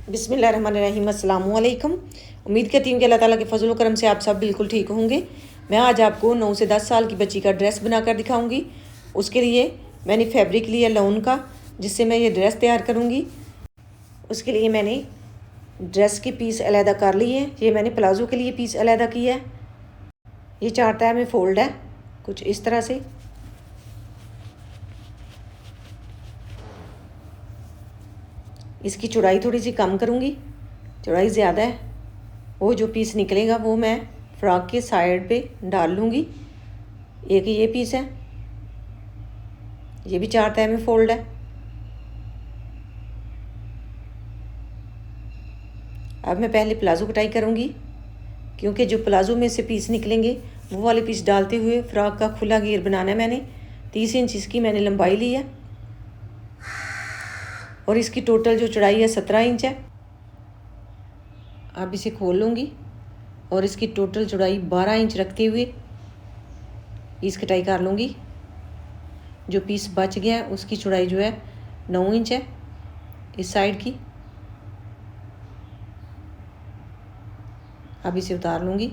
बिस्मिल्लाहिर्रहमानिर्रहीम अस्सलाम वालेकुम। उम्मीद करती हूँ कि अल्लाह ताला के फजल करम से आप सब बिल्कुल ठीक होंगे। मैं आज आपको 9 से 10 साल की बच्ची का ड्रेस बनाकर दिखाऊंगी। उसके लिए मैंने फैब्रिक लिया लॉन का, जिससे मैं ये ड्रेस तैयार करूँगी। उसके लिए मैंने ड्रेस के पीस अलहदा कर लिए हैं। ये मैंने प्लाज़ो के लिए पीस अलहदा किया है। ये 4 तह में फ़ोल्ड है, कुछ इस तरह से। इसकी चौड़ाई थोड़ी सी कम करूँगी, चौड़ाई ज़्यादा है। वो जो पीस निकलेगा वो मैं फ्रॉक के साइड पे डाल लूँगी। एक ये पीस है, ये भी 4 तह में फ़ोल्ड है। अब मैं पहले प्लाज़ो कटाई करूँगी, क्योंकि जो प्लाज़ो में से पीस निकलेंगे वो वाले पीस डालते हुए फ्रॉक का खुला घेर बनाना है। मैंने 30 इंच इसकी मैंने लंबाई ली है और इसकी टोटल जो चौड़ाई है 17 इंच है। अब इसे खोल लूँगी और इसकी टोटल चौड़ाई 12 इंच रखते हुए पीस कटाई कर लूँगी। जो पीस बच गया है उसकी चौड़ाई जो है 9 इंच है इस साइड की। अब इसे उतार लूँगी।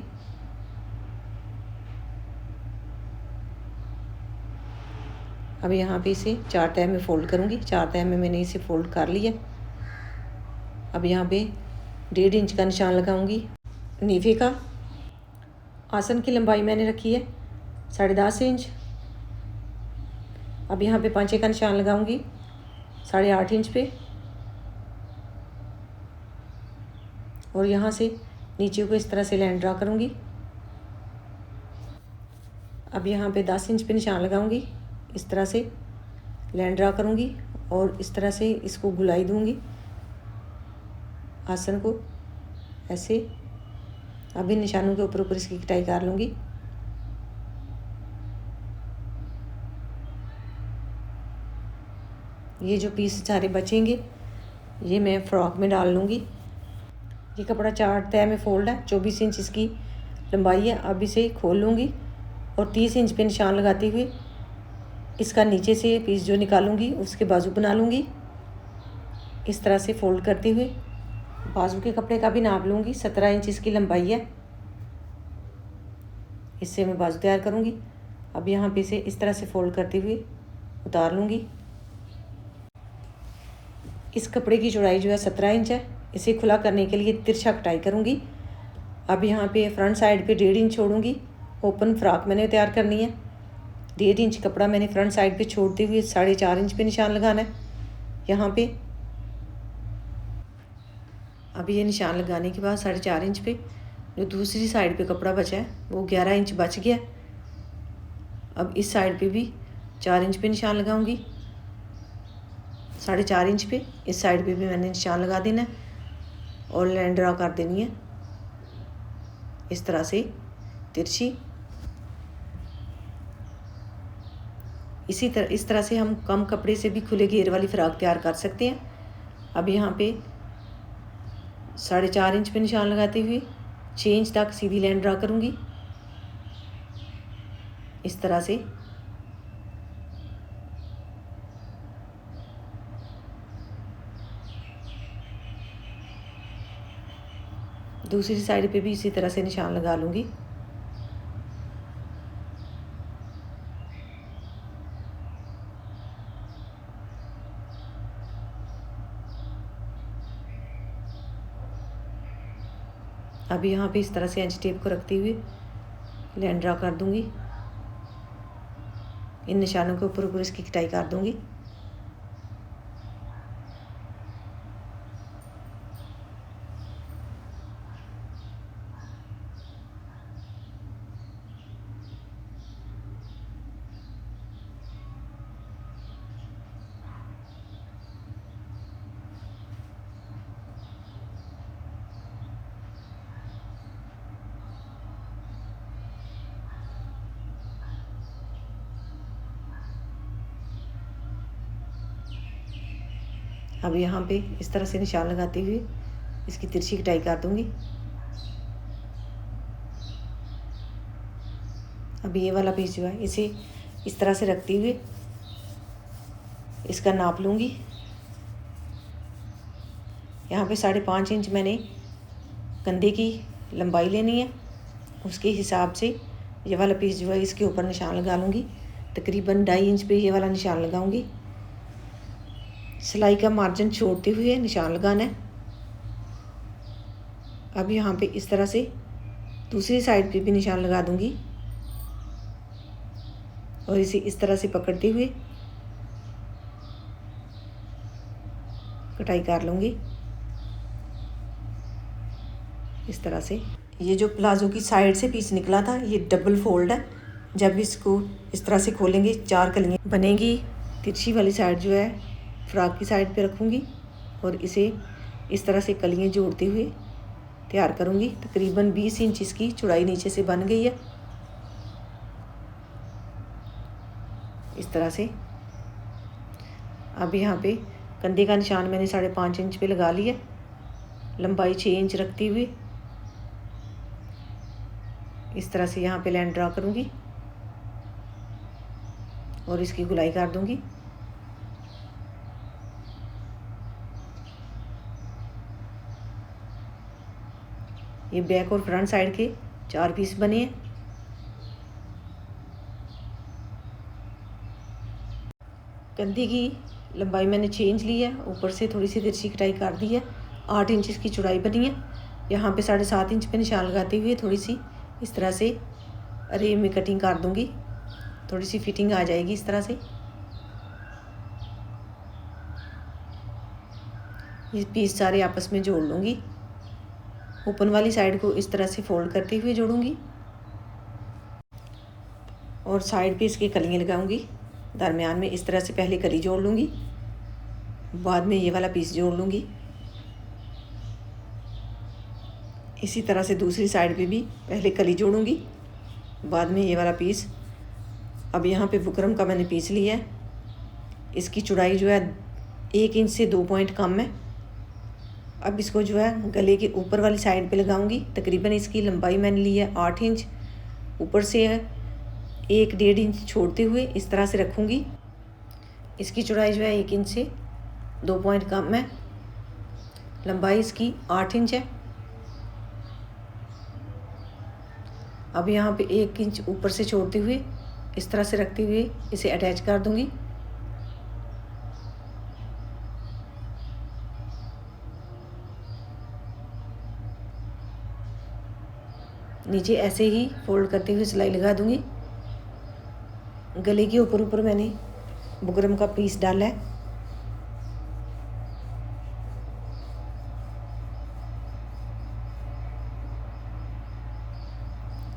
अब यहाँ पे इसे 4 तह में फ़ोल्ड करूँगी। 4 तह में मैंने इसे फ़ोल्ड कर लिया। अब यहाँ पे 1.5 इंच का निशान लगाऊंगी नीचे का। आसन की लंबाई मैंने रखी है 10.5 इंच। अब यहाँ पे 5 का निशान लगाऊंगी 8.5 इंच पे, और यहाँ से नीचे को इस तरह से लाइन ड्रा करूँगी। अब यहाँ पे 10 इंच पे निशान लगाऊंगी, इस तरह से लाइन ड्रा करूँगी और इस तरह से इसको गुलाई दूँगी आसन को ऐसे। अब इन निशानों के ऊपर ऊपर इसकी कटाई कर लूँगी। ये जो पीस सारे बचेंगे ये मैं फ्रॉक में डाल लूँगी। ये कपड़ा 4 तह में फ़ोल्ड है, 24 इंच इसकी लंबाई है। अब इसे खोल लूँगी और 30 इंच पे निशान लगाते हुए इसका नीचे से पीस जो निकालूंगी उसके बाजू बना लूँगी। इस तरह से फ़ोल्ड करते हुए बाजू के कपड़े का भी नाप लूँगी। 17 इंच इसकी लंबाई है, इससे मैं बाजू तैयार करूँगी। अब यहाँ पे से इस तरह से फ़ोल्ड करते हुए उतार लूँगी। इस कपड़े की चौड़ाई जो है 17 इंच है। इसे खुला करने के लिए तिरछा कटाई करूँगी। अब यहाँ पे फ्रंट साइड पे 1.5 इंच छोड़ूंगी। ओपन फ्रॉक मैंने तैयार करनी है। 1.5 इंच कपड़ा मैंने फ्रंट साइड पे छोड़ते हुए 4.5 इंच पे निशान लगाना है यहाँ पे। अब ये निशान लगाने के बाद 4.5 इंच पे जो दूसरी साइड पे कपड़ा बचा है वो 11 इंच बच गया। अब इस साइड पे भी 4 इंच पे निशान लगाऊंगी, 4.5 इंच पे। इस साइड पे भी मैंने निशान लगा देना है और लाइन ड्रा कर देनी है इस तरह से तिरछी। इस तरह से हम कम कपड़े से भी खुले घेर वाली फ्रॉक तैयार कर सकते हैं। अब यहाँ पे 4.5 इंच पे निशान लगाते हुए 6 इंच तक सीधी लाइन ड्रा करूँगी इस तरह से। दूसरी साइड पे भी इसी तरह से निशान लगा लूँगी। अब यहाँ पे इस तरह से एंच टेप को रखते हुए लाइन ड्रा कर दूँगी। इन निशानों के ऊपर ऊपर इसकी कटाई कर दूँगी। अब यहाँ पे इस तरह से निशान लगाते हुए इसकी तिरछी कटाई कर दूँगी। अब ये वाला पीस जो है इसे इस तरह से रखते हुए इसका नाप लूँगी। यहाँ पे 5.5 इंच मैंने कंधे की लंबाई लेनी है, उसके हिसाब से ये वाला पीस जो है इसके ऊपर निशान लगा लूँगी। तकरीबन 2.5 इंच पे ये वाला निशान लगाऊंगी। सिलाई का मार्जिन छोड़ते हुए निशान लगाना है। अब यहाँ पे इस तरह से दूसरी साइड पे भी निशान लगा दूंगी और इसे इस तरह से पकड़ते हुए कटाई कर लूँगी इस तरह से। ये जो प्लाजो की साइड से पीस निकला था ये डबल फोल्ड है। जब इसको इस तरह से खोलेंगे 4 कलियाँ बनेगी। तिरछी वाली साइड जो है फ्रॉक की साइड पे रखूँगी और इसे इस तरह से कलियाँ जोड़ते हुए तैयार करूँगी। तकरीबन 20 इंच इसकी चौड़ाई नीचे से बन गई है इस तरह से। अब यहाँ पे कंधे का निशान मैंने 5.5 इंच पे लगा लिया, लंबाई 6 इंच रखते हुए इस तरह से यहाँ पे लाइन ड्रा करूँगी और इसकी गुलाई कर दूँगी। ये बैक और फ्रंट साइड के 4 पीस बने हैं। कंधे की लंबाई मैंने 6 इंच ली है, ऊपर से थोड़ी सी तिरछी कटाई कर दी है। 8 इंच इसकी चौड़ाई बनी है। यहाँ पे 7.5 इंच पे निशान लगाते हुए थोड़ी सी इस तरह से अरे में कटिंग कर दूँगी, थोड़ी सी फिटिंग आ जाएगी इस तरह से। ये पीस सारे आपस में जोड़ लूँगी। ओपन वाली साइड को इस तरह से फोल्ड करते हुए जोड़ूँगी और साइड पे इसकी कलियाँ लगाऊँगी। दरमियान में इस तरह से पहले कली जोड़ लूँगी, बाद में ये वाला पीस जोड़ लूँगी। इसी तरह से दूसरी साइड पे भी पहले कली जोड़ूँगी, बाद में ये वाला पीस। अब यहाँ पे बुकरम का मैंने पीस लिया है। इसकी चौड़ाई जो है 1 इंच से 2 पॉइंट कम है। अब इसको जो है गले के ऊपर वाली साइड पे लगाऊंगी। तकरीबन इसकी लंबाई मैंने ली है 8 इंच, ऊपर से है 1-1.5 इंच छोड़ते हुए इस तरह से रखूँगी। इसकी चौड़ाई जो है 1 इंच से 2 पॉइंट कम है, लंबाई इसकी 8 इंच है। अब यहाँ पे 1 इंच ऊपर से छोड़ते हुए इस तरह से रखते हुए इसे अटैच कर दूँगी। नीचे ऐसे ही फोल्ड करते हुए सिलाई लगा दूँगी। गले के ऊपर मैंने बुकरम का पीस डाला है।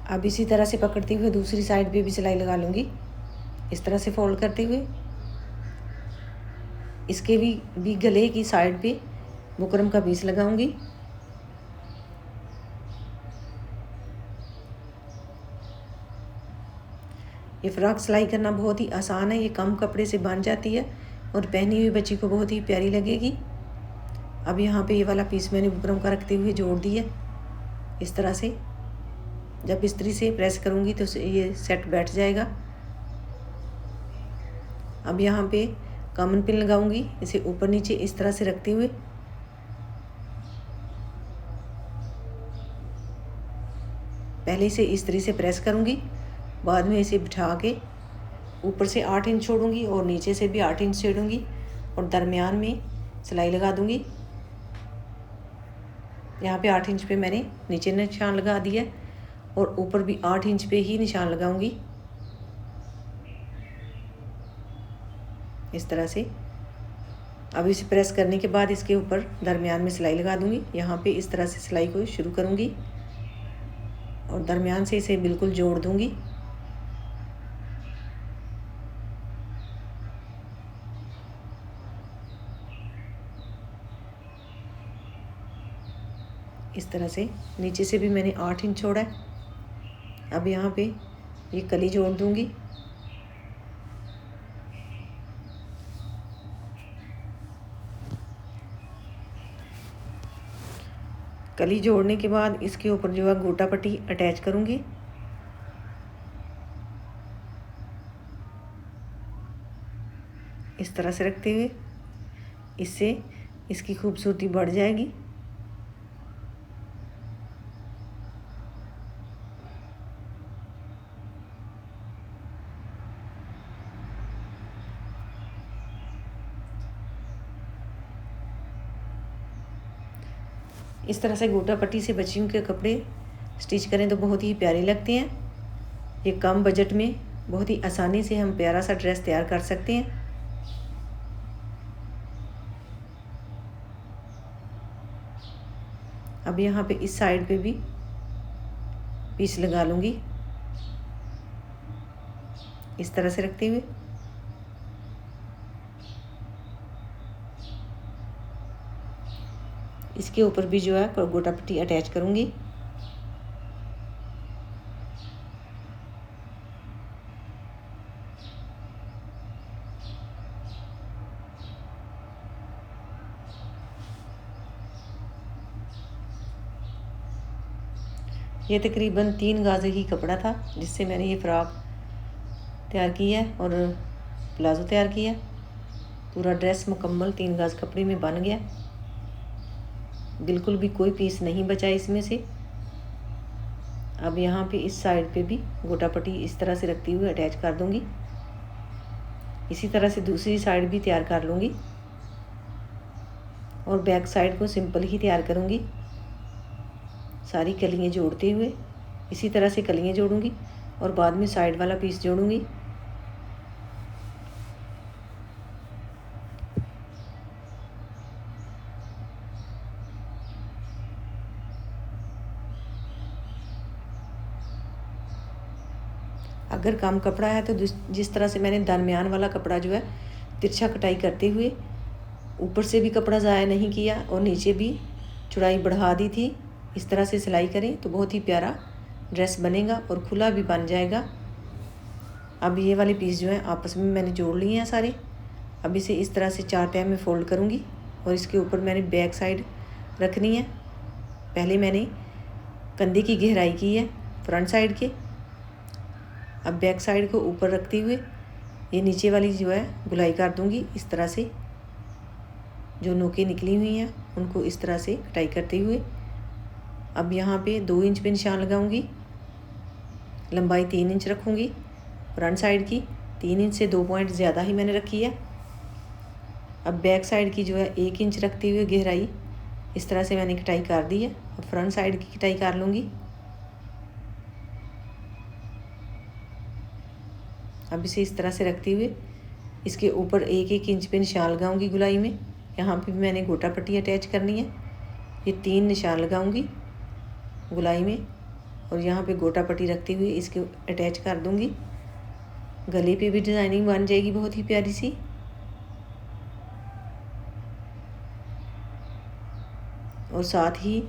अब इसी तरह से पकड़ते हुए दूसरी साइड पे भी सिलाई लगा लूँगी इस तरह से फोल्ड करते हुए। इसके भी गले की साइड पे बुकरम का पीस लगाऊंगी। ये फ्रॉक सिलाई करना बहुत ही आसान है, ये कम कपड़े से बन जाती है और पहनी हुई बच्ची को बहुत ही प्यारी लगेगी। अब यहाँ पे ये वाला पीस मैंने बुकरम का रखते हुए जोड़ दिया इस तरह से। जब इस्त्री से प्रेस करूँगी तो ये सेट बैठ जाएगा। अब यहाँ पे कॉमन पिन लगाऊंगी, इसे ऊपर नीचे इस तरह से रखते हुए पहले इसे इस्त्री से प्रेस करूँगी, बाद में इसे बिठा के ऊपर से 8 इंच छोड़ूंगी और नीचे से भी 8 इंच छोड़ूंगी और दरमियान में सिलाई लगा दूंगी। यहाँ पे 8 इंच पे मैंने नीचे निशान लगा दिया और ऊपर भी 8 इंच पे ही निशान लगाऊंगी इस तरह से। अब इसे प्रेस करने के बाद इसके ऊपर दरमियान में सिलाई लगा दूंगी। यहाँ पे इस तरह से सिलाई को शुरू करूंगी और दरमियान से इसे बिल्कुल जोड़ दूंगी। इस तरह से नीचे से भी मैंने 8 इंच छोड़ा है। अब यहाँ पे ये कली जोड़ दूंगी। कली जोड़ने के बाद इसके ऊपर जो है गोटा पट्टी अटैच करूंगी। इस तरह से रखते हुए इससे इसकी खूबसूरती बढ़ जाएगी। इस तरह से गोटा पट्टी से बच्चियों के कपड़े स्टिच करें तो बहुत ही प्यारे लगते हैं। ये कम बजट में बहुत ही आसानी से हम प्यारा सा ड्रेस तैयार कर सकते हैं। अब यहाँ पे इस साइड पे भी पीस लगा लूँगी इस तरह से रखते हुए। इसके ऊपर भी जो है गोटा पट्टी अटैच करूँगी। ये तकरीबन 3 गाज़े ही कपड़ा था जिससे मैंने ये फ़्रॉक तैयार की है और प्लाज़ो तैयार किया। पूरा ड्रेस मुकम्मल 3 गाज़ कपड़े में बन गया, बिल्कुल भी कोई पीस नहीं बचा इसमें से। अब यहाँ पे इस साइड पे भी गोटा पट्टी इस तरह से रखती हुई अटैच कर दूँगी। इसी तरह से दूसरी साइड भी तैयार कर लूँगी और बैक साइड को सिंपल ही तैयार करूँगी, सारी कलियाँ जोड़ते हुए। इसी तरह से कलियाँ जोड़ूँगी और बाद में साइड वाला पीस जोड़ूँगी। अगर कम कपड़ा है तो जिस तरह से मैंने दरमियान वाला कपड़ा जो है तिरछा कटाई करते हुए ऊपर से भी कपड़ा ज़ाया नहीं किया और नीचे भी चौड़ाई बढ़ा दी थी, इस तरह से सिलाई करें तो बहुत ही प्यारा ड्रेस बनेगा और खुला भी बन जाएगा। अब ये वाले पीस जो हैं आपस में मैंने जोड़ लिए हैं सारे। अब इसे इस तरह से 4 तह में फ़ोल्ड करूँगी और इसके ऊपर मैंने बैक साइड रखनी है। पहले मैंने कंधे की गहराई की है फ्रंट साइड के। अब बैक साइड को ऊपर रखते हुए ये नीचे वाली जो है गुलाई कर दूँगी इस तरह से। जो नोकें निकली हुई हैं उनको इस तरह से कटाई करते हुए। अब यहाँ पे 2 इंच पे निशान लगाऊंगी, लंबाई 3 इंच रखूँगी। फ्रंट साइड की 3 इंच से 2 पॉइंट ज़्यादा ही मैंने रखी है। अब बैक साइड की जो है 1 इंच रखते हुए गहराई इस तरह से मैंने कटाई कर दी है। अब फ्रंट साइड की कटाई कर लूँगी। अब इसे इस तरह से रखते हुए इसके ऊपर 1-1 इंच पे निशान लगाऊंगी गुलाई में। यहाँ पे भी मैंने गोटा पट्टी अटैच करनी है। ये 3 निशान लगाऊंगी गुलाई में और यहाँ पे गोटा पट्टी रखते हुए इसके अटैच कर दूंगी। गले पे भी डिज़ाइनिंग बन जाएगी बहुत ही प्यारी सी। और साथ ही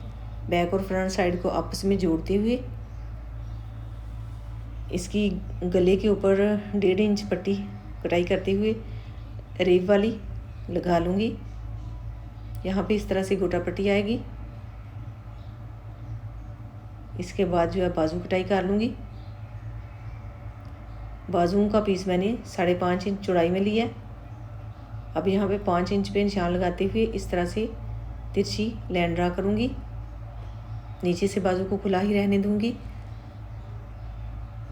बैक और फ्रंट साइड को आपस में जोड़ते हुए इसकी गले के ऊपर 1.5 इंच पट्टी कटाई करते हुए रेब वाली लगा लूँगी। यहाँ पे इस तरह से गोटा पट्टी आएगी। इसके बाद जो है बाजू कटाई कर लूँगी। बाजुओं का पीस मैंने 5.5 इंच चौड़ाई में लिया है। अब यहाँ पे 5 इंच पे निशान लगाते हुए इस तरह से तिरछी लाइन ड्रा करूँगी। नीचे से बाजू को खुला ही रहने दूँगी।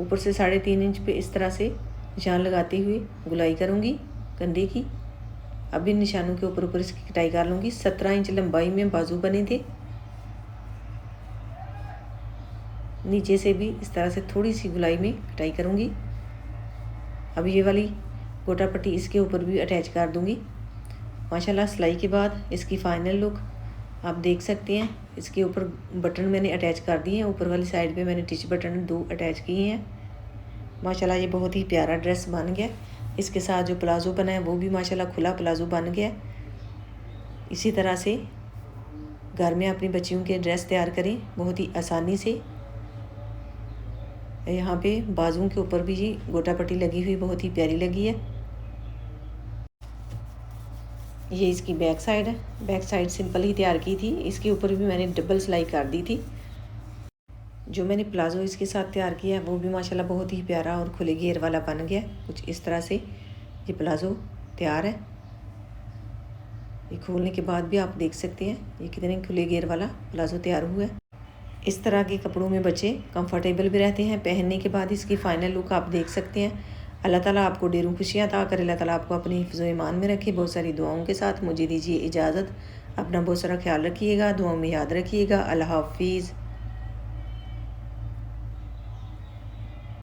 ऊपर से 3.5 इंच पे इस तरह से निशान लगाते हुए गुलाई करूँगी कंधे की। अब इन निशानों के ऊपर ऊपर इसकी कटाई कर लूँगी। 17 इंच लंबाई में बाजू बने थे। नीचे से भी इस तरह से थोड़ी सी गुलाई में कटाई करूँगी। अब ये वाली गोटा पट्टी इसके ऊपर भी अटैच कर दूँगी। माशाल्लाह सिलाई के बाद इसकी फ़ाइनल लुक आप देख सकते हैं। इसके ऊपर बटन मैंने अटैच कर दिए हैं। ऊपर वाली साइड पे मैंने टिच बटन 2 अटैच किए हैं। माशाल्लाह ये बहुत ही प्यारा ड्रेस बन गया। इसके साथ जो प्लाज़ो बना है वो भी माशाल्लाह खुला प्लाज़ो बन गया। इसी तरह से घर में अपनी बच्चियों के ड्रेस तैयार करें बहुत ही आसानी से। यहाँ पे बाजुओं के ऊपर भी जी गोटा पट्टी लगी हुई बहुत ही प्यारी लगी है। ये इसकी बैक साइड है। बैक साइड सिंपल ही तैयार की थी। इसके ऊपर भी मैंने डबल सिलाई कर दी थी। जो मैंने प्लाज़ो इसके साथ तैयार किया है वो भी माशाल्लाह बहुत ही प्यारा और खुले घेर वाला बन गया। कुछ इस तरह से ये प्लाज़ो तैयार है। ये खोलने के बाद भी आप देख सकते हैं ये कितने खुले घेर वाला प्लाज़ो तैयार हुआ है। इस तरह के कपड़ों में बच्चे कंफर्टेबल भी रहते हैं। पहनने के बाद इसकी फ़ाइनल लुक आप देख सकते हैं। अल्लाह ताला आपको ढेरों खुशियाँ अता करे। अल्लाह ताला आपको अपनी हिफ्ज़ व ईमान में रखे। बहुत सारी दुआओं के साथ मुझे दीजिए इजाज़त। अपना बहुत सारा ख्याल रखिएगा, दुआओं में याद रखिएगा। अल्लाह हाफ़िज़।